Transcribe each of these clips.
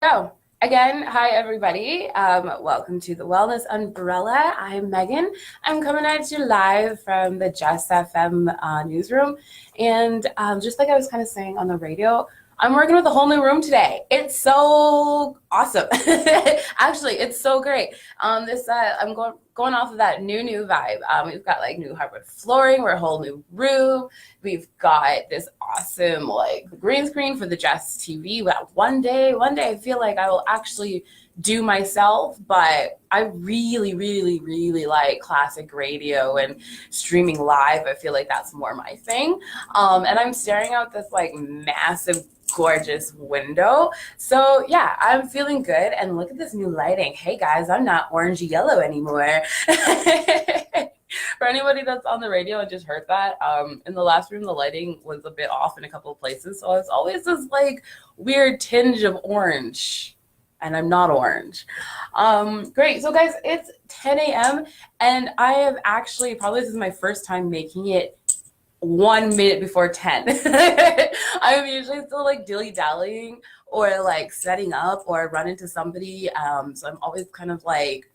So, again, hi everybody. Welcome to the Wellness Umbrella. I'm Megan. I'm coming at you live from the Just FM newsroom. And just like I was kind of saying on the radio, I'm working with a whole new room today. It's so awesome. Actually, it's so great. I'm going off of that new vibe. We've got like new hardwood flooring. We're a whole new room. We've got this awesome like green screen for the Just TV. Well, one day I feel like I will actually do myself, but I really like classic radio and streaming live. I feel like that's more my thing. And I'm staring out this like massive gorgeous window. So yeah, I'm feeling good. And look at this new lighting. Hey guys, I'm not orangey yellow anymore. For anybody that's on the radio and just heard that, in the last room, the lighting was a bit off in a couple of places. So it's always this like weird tinge of orange. And I'm not orange. Great. So guys, it's 10 a.m. and I have actually, probably this is my first time making it 1 minute before 10. I'm usually still like dilly-dallying or like setting up or run into somebody. So I'm always kind of like,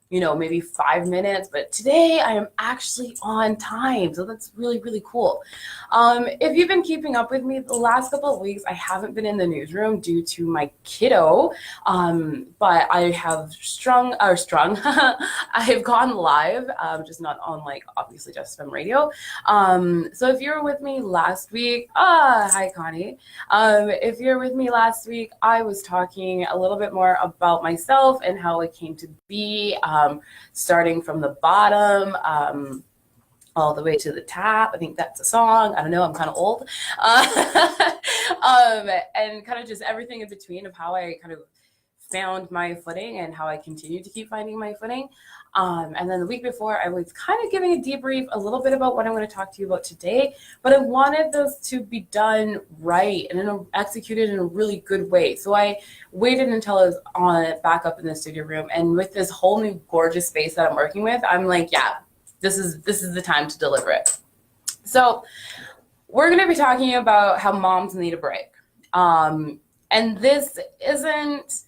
maybe 5 minutes, but today I am actually on time. So that's really cool. If you've been keeping up with me the last couple of weeks, I haven't been in the newsroom due to my kiddo. But I have I have gone live, just not on like obviously just from radio. So if you were with me last week, hi Connie. If you're with me last week, I was talking a little bit more about myself and how it came to be. Starting from the bottom all the way to the top. I think that's a song. I don't know. I'm kind of old. And kind of just everything in between of how I kind of found my footing and how I continue to keep finding my footing. And then the week before, I was kind of giving a debrief a little bit about what I'm going to talk to you about today, but I wanted this to be done right and executed in a really good way. So I waited until I was back up in the studio room, and with this whole new gorgeous space that I'm working with, I'm like, yeah, this is the time to deliver it. So we're going to be talking about how moms need a break. And this isn't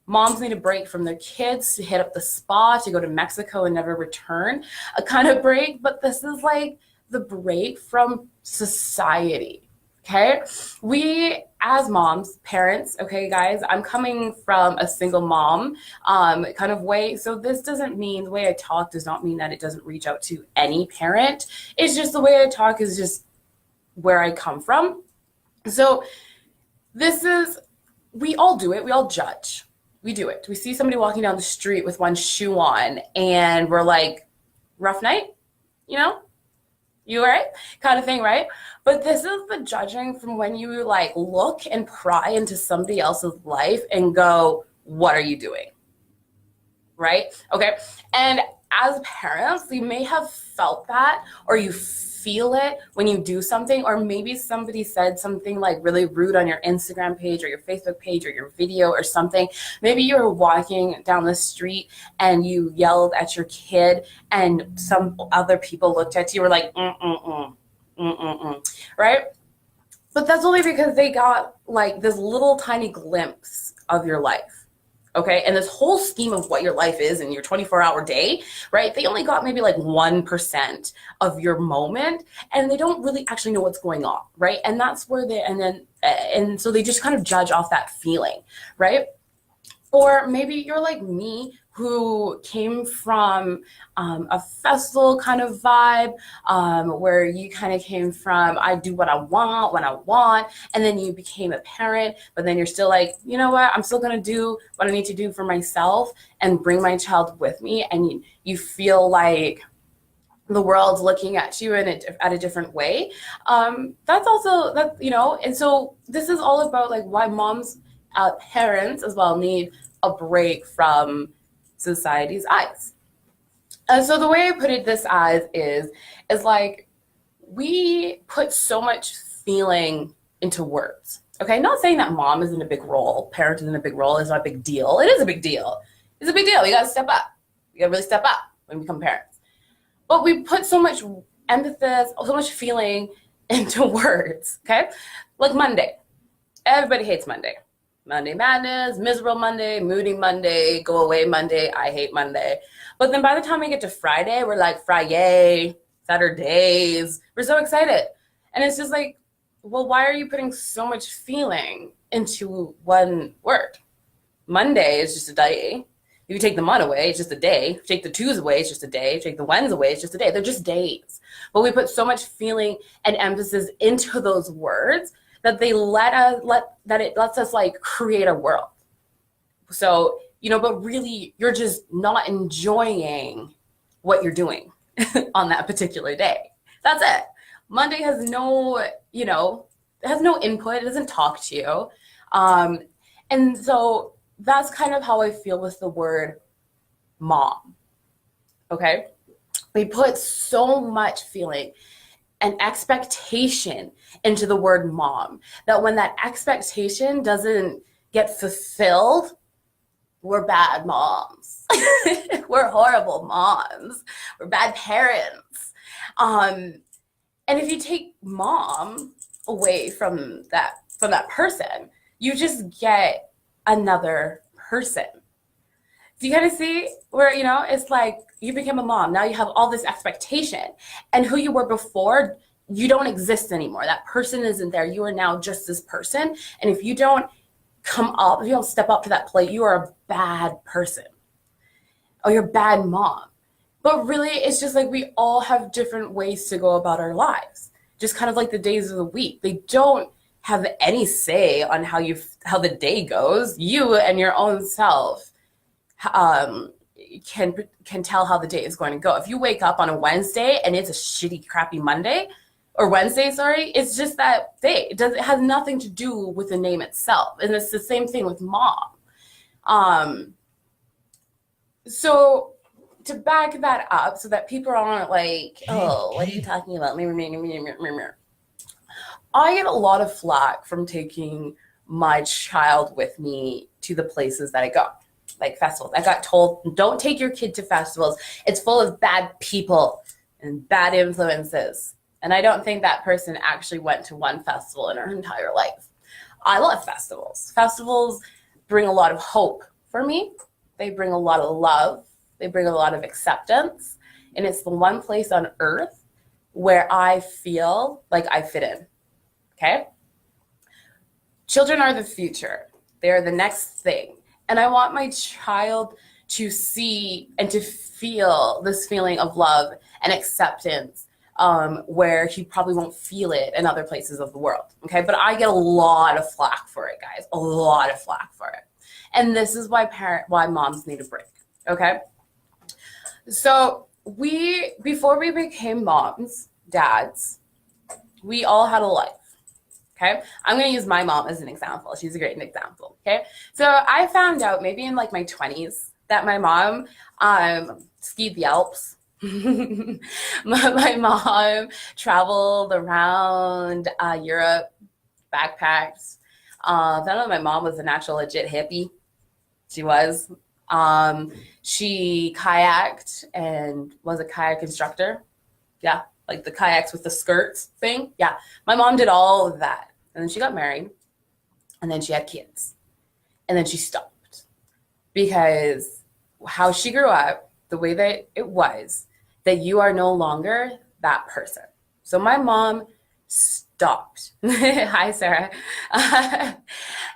moms need a break from their kids to hit up the spa, to go to Mexico and never return, a kind of break, but this is like the break from society. Okay, we as moms, parents, okay, guys, I'm coming from a single mom kind of way. So this doesn't mean the way I talk does not mean that it doesn't reach out to any parent. It's just the way I talk is just where I come from. So we all do it. We all judge. We do it. We see somebody walking down the street with one shoe on and we're like, rough night, you all right? Kind of thing, right? But this is the judging from when you like look and pry into somebody else's life and go, what are you doing? Right? Okay. And as parents, you may have felt that, or you feel it when you do something, or maybe somebody said something like really rude on your Instagram page or your Facebook page or your video or something. Maybe you were walking down the street and you yelled at your kid and some other people looked at you and were like, right? But that's only because they got like this little tiny glimpse of your life. Okay, and this whole scheme of what your life is in your 24-hour day, right? They only got maybe like 1% of your moment, and they don't really actually know what's going on, right? And that's where and so they just kind of judge off that feeling, right? Or maybe you're like me, who came from a festival kind of vibe, where you kind of came from, I do what I want when I want, and then you became a parent, but then you're still like, you know what, I'm still going to do what I need to do for myself and bring my child with me, and you feel like the world's looking at you at a different way. That's also, and so this is all about like why moms, parents as well, need a break from society's eyes. So the way I put it this as is like we put so much feeling into words. Okay, not saying that mom isn't a big role, parent isn't a big role, it's not a big deal. It is a big deal. It's a big deal. We gotta step up. We gotta really step up when we become parents. But we put so much emphasis, so much feeling into words. Okay, like Monday. Everybody hates Monday. Monday Madness, Miserable Monday, Moody Monday, Go Away Monday, I Hate Monday. But then by the time we get to Friday, we're like, Friday, Saturdays. We're so excited. And it's just like, well, why are you putting so much feeling into one word? Monday is just a day. If you take the month away, it's just a day. If you take the twos away, it's just a day. If you take the Wednesdays away, it's just a day. They're just days. But we put so much feeling and emphasis into those words that they it lets us like create a world. So, but really you're just not enjoying what you're doing on that particular day. That's it. Monday has has no input. It doesn't talk to you. And so that's kind of how I feel with the word mom. Okay. We put so much feeling and expectation into the word mom that when that expectation doesn't get fulfilled, we're bad moms. We're horrible moms. We're bad parents. And if you take mom away from that person, you just get another person. Do you kind of see where, it's like you became a mom. Now you have all this expectation. And who you were before, you don't exist anymore. That person isn't there. You are now just this person. And if you don't if you don't step up to that plate, you are a bad person. Or you're a bad mom. But really, it's just like we all have different ways to go about our lives. Just kind of like the days of the week. They don't have any say on how the day goes. You and your own self can tell how the day is going to go. If you wake up on a Wednesday and it's a shitty, crappy Monday, or Wednesday, sorry, it's just that day. It has nothing to do with the name itself. And it's the same thing with mom. So to back that up so that people aren't like, oh, what are you talking about? I get a lot of flack from taking my child with me to the places that I go, like festivals. I got told, don't take your kid to festivals. It's full of bad people and bad influences. And I don't think that person actually went to one festival in her entire life. I love festivals. Festivals bring a lot of hope for me. They bring a lot of love. They bring a lot of acceptance. And it's the one place on earth where I feel like I fit in. Okay? Children are the future. They're the next thing. And I want my child to see and to feel this feeling of love and acceptance where he probably won't feel it in other places of the world. Okay? But I get a lot of flack for it, guys. A lot of flack for it. And this is why moms need a break. Okay? So before we became moms, dads, we all had a life. Okay, I'm going to use my mom as an example. She's a great example. Okay, so I found out maybe in like my 20s that my mom skied the Alps. My mom traveled around Europe, backpacked. Found out my mom was an actual legit hippie. She was. She kayaked and was a kayak instructor. Yeah, like the kayaks with the skirts thing. Yeah, my mom did all of that. And then she got married. And then she had kids. And then she stopped. Because how she grew up, the way that it was, that you are no longer that person. So my mom stopped. Hi, Sarah.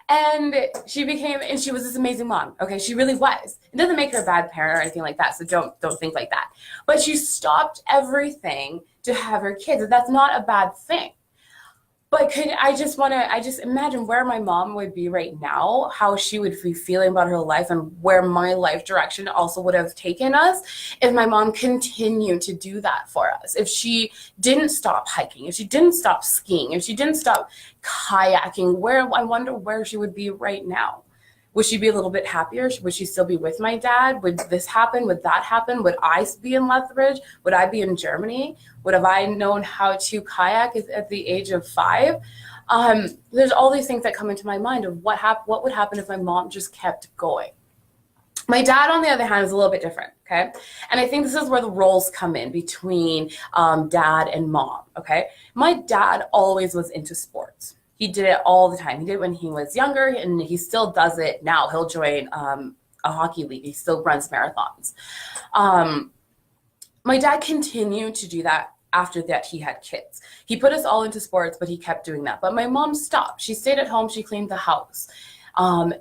And she was this amazing mom. Okay, she really was. It doesn't make her a bad parent or anything like that, so don't think like that. But she stopped everything to have her kids. That's not a bad thing. But I just imagine where my mom would be right now, how she would be feeling about her life, and where my life direction also would have taken us if my mom continued to do that for us. If she didn't stop hiking, if she didn't stop skiing, if she didn't stop kayaking, I wonder where she would be right now. Would she be a little bit happier? Would she still be with my dad? Would this happen? Would that happen? Would I be in Lethbridge? Would I be in Germany? Would have I known how to kayak at the age of 5? There's all these things that come into my mind of what would happen if my mom just kept going. My dad, on the other hand, is a little bit different, okay? And I think this is where the roles come in between dad and mom, okay? My dad always was into sports. He did it all the time. He did it when he was younger, and he still does it now. He'll join a hockey league. He still runs marathons. My dad continued to do that after that he had kids. He put us all into sports, but he kept doing that. But my mom stopped. She stayed at home. She cleaned the house. And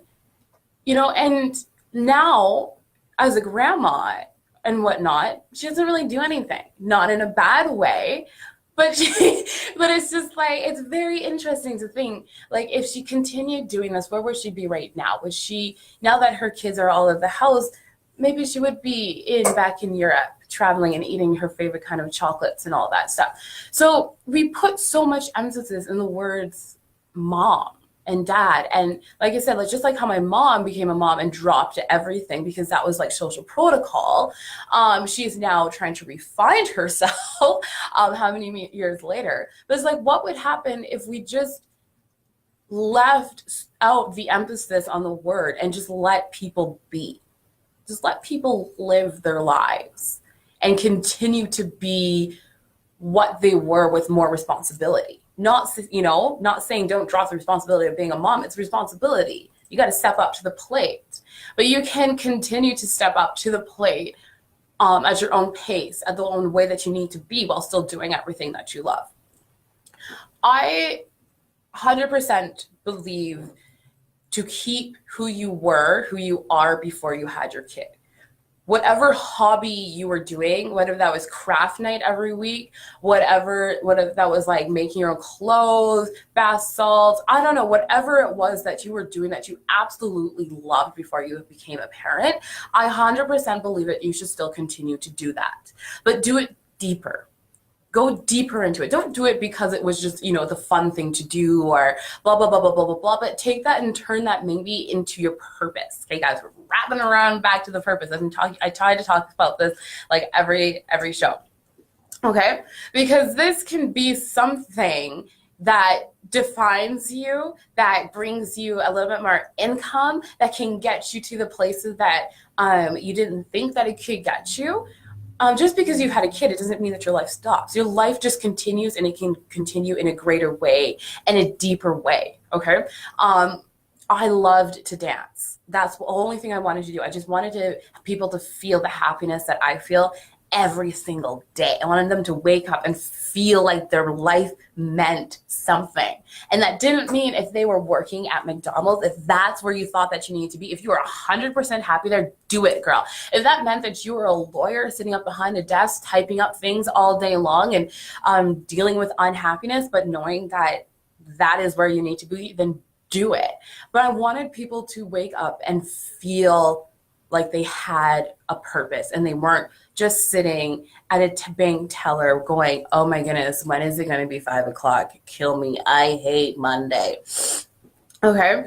now as a grandma and whatnot, she doesn't really do anything. Not in a bad way, but it's just like, it's very interesting to think, like, if she continued doing this, where would she be right now? Would she, now that her kids are all at the house, maybe she would be back in Europe, traveling and eating her favorite kind of chocolates and all that stuff. So we put so much emphasis in the words mom and dad. And like I said, like, just like how my mom became a mom and dropped everything because that was like social protocol, she's now trying to refine herself how many years later. But it's like, what would happen if we just left out the emphasis on the word and just let people be? Just let people live their lives and continue to be what they were with more responsibility. Not saying don't drop the responsibility of being a mom. It's responsibility. You got to step up to the plate. But you can continue to step up to the plate at your own pace, at the own way that you need to be, while still doing everything that you love. I 100% believe to keep who you were, who you are before you had your kid. Whatever hobby you were doing, whether that was craft night every week, whatever that was, like making your own clothes, bath salts, I don't know, whatever it was that you were doing that you absolutely loved before you became a parent, I 100% believe that you should still continue to do that. But do it deeper. Go deeper into it. Don't do it because it was just, the fun thing to do or blah, blah, blah, blah, blah, blah, blah. But take that and turn that maybe into your purpose. Okay, guys, we're wrapping around back to the purpose. I try to talk about this like every show. Okay, because this can be something that defines you, that brings you a little bit more income, that can get you to the places that you didn't think that it could get you. Just because you've had a kid, it doesn't mean that your life stops. Your life just continues, and it can continue in a greater way and a deeper way, okay? I loved to dance. That's the only thing I wanted to do. I just wanted people to feel the happiness that I feel every single day. I wanted them to wake up and feel like their life meant something. And that didn't mean if they were working at McDonald's, if that's where you thought that you needed to be, if you were 100% happy there, do it, girl. If that meant that you were a lawyer sitting up behind a desk, typing up things all day long and dealing with unhappiness, but knowing that that is where you need to be, then do it. But I wanted people to wake up and feel like they had a purpose and they weren't just sitting at a bank teller going, oh my goodness, when is it going to be 5 o'clock? Kill me. I hate Monday. Okay.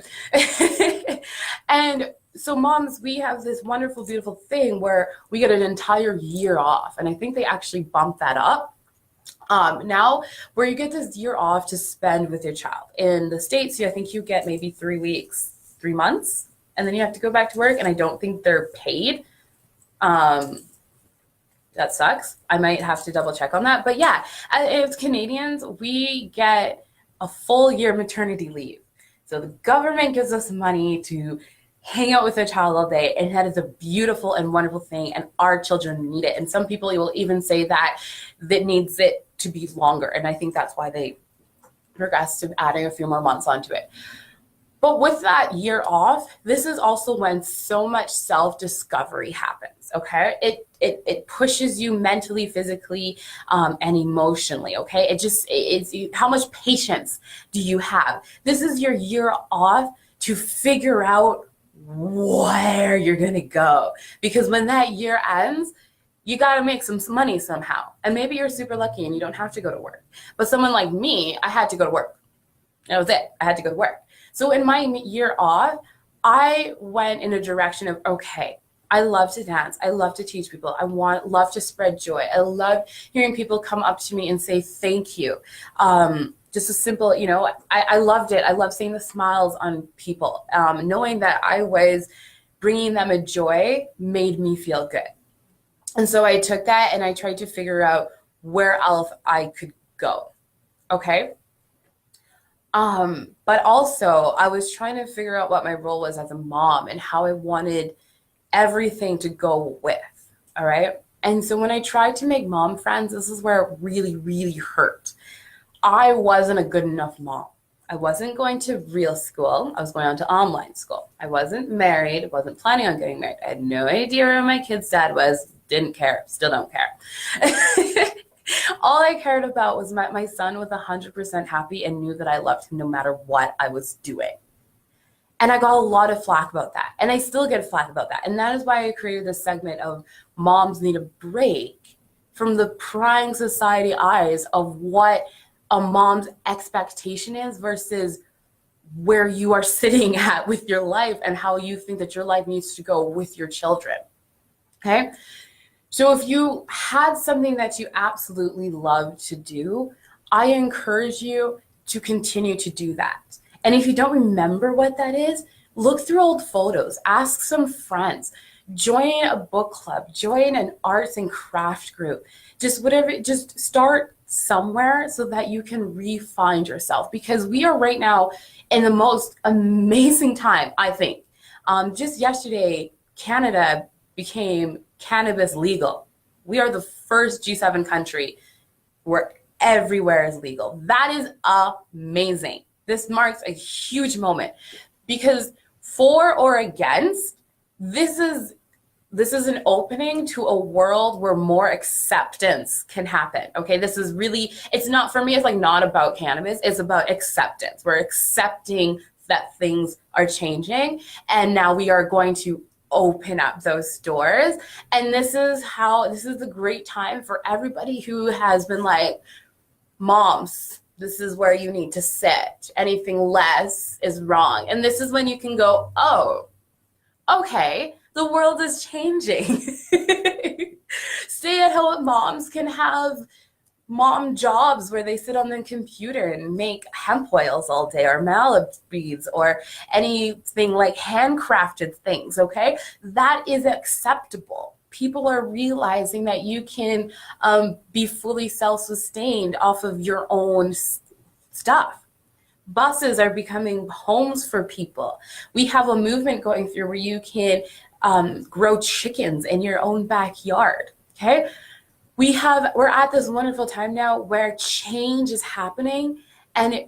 And so moms, we have this wonderful, beautiful thing where we get an entire year off. And I think they actually bumped that up. Now, where you get this year off to spend with your child. In the States, I think you get maybe 3 weeks, 3 months, and then you have to go back to work, and I don't think they're paid. That sucks. I might have to double check on that. But yeah, as Canadians, we get a full year maternity leave. So the government gives us money to hang out with their child all day, and that is a beautiful and wonderful thing, and our children need it. And some people will even say that needs it to be longer, and I think that's why they progressed to adding a few more months onto it. But with that year off, this is also when so much self-discovery happens, okay? It pushes you mentally, physically, and emotionally, okay? It's how much patience do you have? This is your year off to figure out where you're gonna go. Because when that year ends, you gotta make some money somehow. And maybe you're super lucky and you don't have to go to work. But someone like me, I had to go to work. That was it, I had to go to work. So in my year off, I went in a direction of, okay, I love to dance. I love to teach people. love to spread joy. I love hearing people come up to me and say thank you. Just a simple, I loved it. I love seeing the smiles on people. Knowing that I was bringing them a joy made me feel good. And so I took that and I tried to figure out where else I could go. Okay. But also I was trying to figure out what my role was as a mom and how I wanted everything to go with. All right. And so when I tried to make mom friends, this is where it really, really hurt. I wasn't a good enough mom. I wasn't going to real school. I was going on to online school. I wasn't married. I wasn't planning on getting married. I had no idea where my kid's dad was. Didn't care. Still don't care. All I cared about was my son was 100% happy and knew that I loved him no matter what I was doing. And I got a lot of flack about that. And I still get flack about that. And that is why I created this segment of moms need a break from the prying society eyes of what a mom's expectation is versus where you are sitting at with your life and how you think that your life needs to go with your children. Okay? So if you had something that you absolutely love to do, I encourage you to continue to do that. And if you don't remember what that is, look through old photos, ask some friends, join a book club, join an arts and craft group, just whatever, just start somewhere so that you can re-find yourself, because we are right now in the most amazing time, I think. Just yesterday, Canada became cannabis legal. We are the first G7 country where everywhere is legal. That is amazing. This marks a huge moment because for or against, this is an opening to a world where more acceptance can happen. Okay, this is really, it's not, for me, it's like not about cannabis, it's about acceptance. We're accepting that things are changing and now we are going to open up those doors. And this is the great time for everybody who has been like, moms, this is where you need to sit. Anything less is wrong. And this is when you can go, oh, okay, the world is changing. Stay-at-home moms can have mom jobs where they sit on the computer and make hemp oils all day or malib beads or anything like handcrafted things, okay? That is acceptable. People are realizing that you can be fully self-sustained off of your own stuff. Buses are becoming homes for people. We have a movement going through where you can grow chickens in your own backyard, okay? We're at this wonderful time now where change is happening and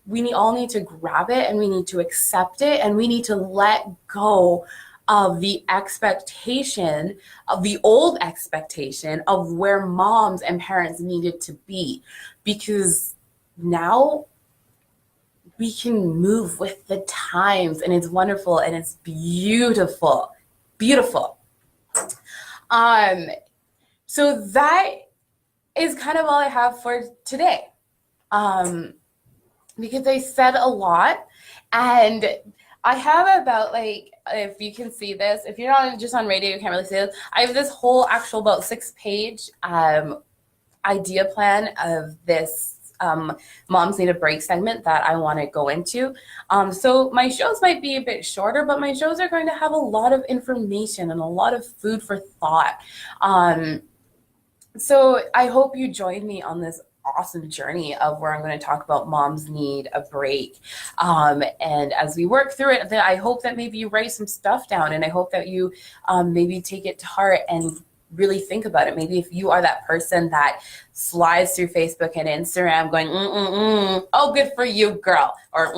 we all need to grab it and we need to accept it and we need to let go of the expectation, of the old expectation of where moms and parents needed to be, because now we can move with the times and it's wonderful and it's beautiful, beautiful. So that is kind of all I have for today. Because I said a lot and I have about, like, if you can see this, if you're not just on radio, you can't really see this. I have this whole actual about 6-page idea plan of this Moms Need a Break segment that I want to go into. So my shows might be a bit shorter, but my shows are going to have a lot of information and a lot of food for thought. So I hope you join me on this awesome journey of where I'm going to talk about moms need a break. And as we work through it, I hope that maybe you write some stuff down and I hope that you maybe take it to heart and really think about it. Maybe if you are that person that slides through Facebook and Instagram going, oh, good for you, girl, or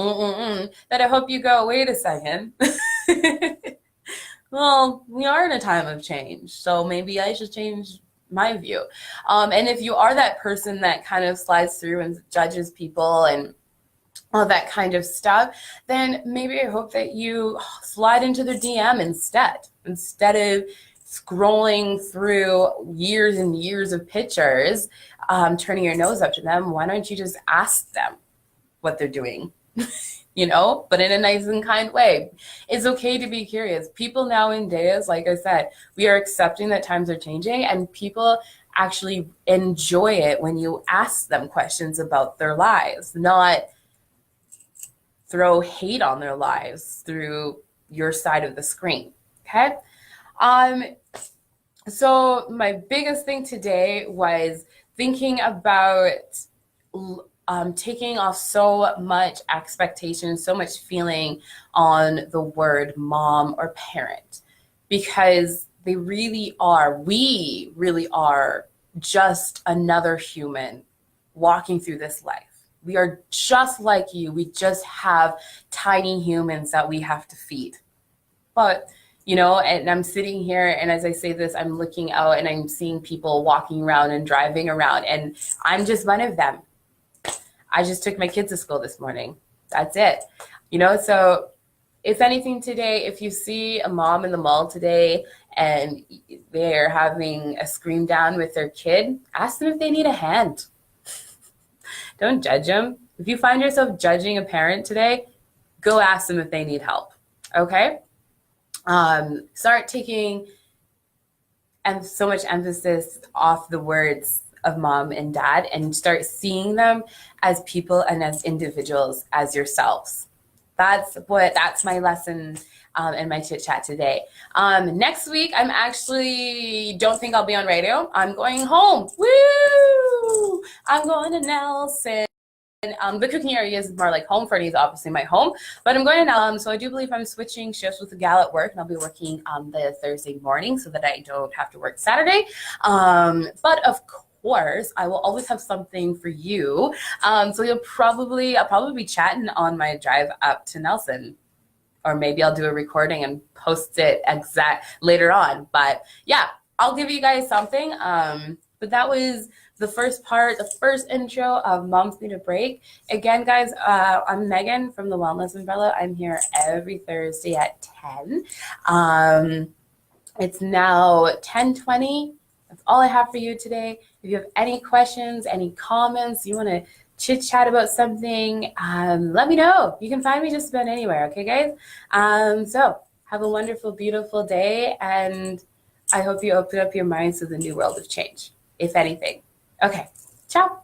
that I hope you go, wait a second. Well, we are in a time of change, so maybe I should change my view. And if you are that person that kind of slides through and judges people and all that kind of stuff, then maybe I hope that you slide into their DM instead of scrolling through years and years of pictures, turning your nose up to them. Why don't you just ask them what they're doing? You know, but in a nice and kind way. It's okay to be curious. People nowadays, like I said, we are accepting that times are changing and people actually enjoy it when you ask them questions about their lives, not throw hate on their lives through your side of the screen, okay? So my biggest thing today was thinking about taking off so much expectation, so much feeling on the word mom or parent, because we really are just another human walking through this life. We are just like you. We just have tiny humans that we have to feed. But, and I'm sitting here, and as I say this, I'm looking out and I'm seeing people walking around and driving around, and I'm just one of them. I just took my kids to school this morning. That's it. So if anything today, if you see a mom in the mall today and they're having a scream down with their kid, ask them if they need a hand. Don't judge them. If you find yourself judging a parent today, go ask them if they need help. Okay? Start taking so much emphasis off the words of mom and dad and start seeing them as people and as individuals, as yourselves. That's my lesson in my chit chat today. Next week, don't think I'll be on radio. I'm going home. Woo! I'm going to Nelson. The cooking area is more like home. Fernie is obviously my home, but I'm going to so I do believe I'm switching shifts with a gal at work, and I'll be working on the Thursday morning so that I don't have to work Saturday. But of course, I will always have something for you. So I'll probably be chatting on my drive up to Nelson, or maybe I'll do a recording and post it later on. But yeah, I'll give you guys something. But that was the first intro of Moms Need a Break. Again, guys, I'm Megan from the Wellness Umbrella. I'm here every Thursday at 10. It's now 10:20. That's all I have for you today. If you have any questions, any comments, you want to chit chat about something, let me know. You can find me just about anywhere. Okay, guys? So have a wonderful, beautiful day. And I hope you open up your minds to the new world of change, if anything. Okay, ciao.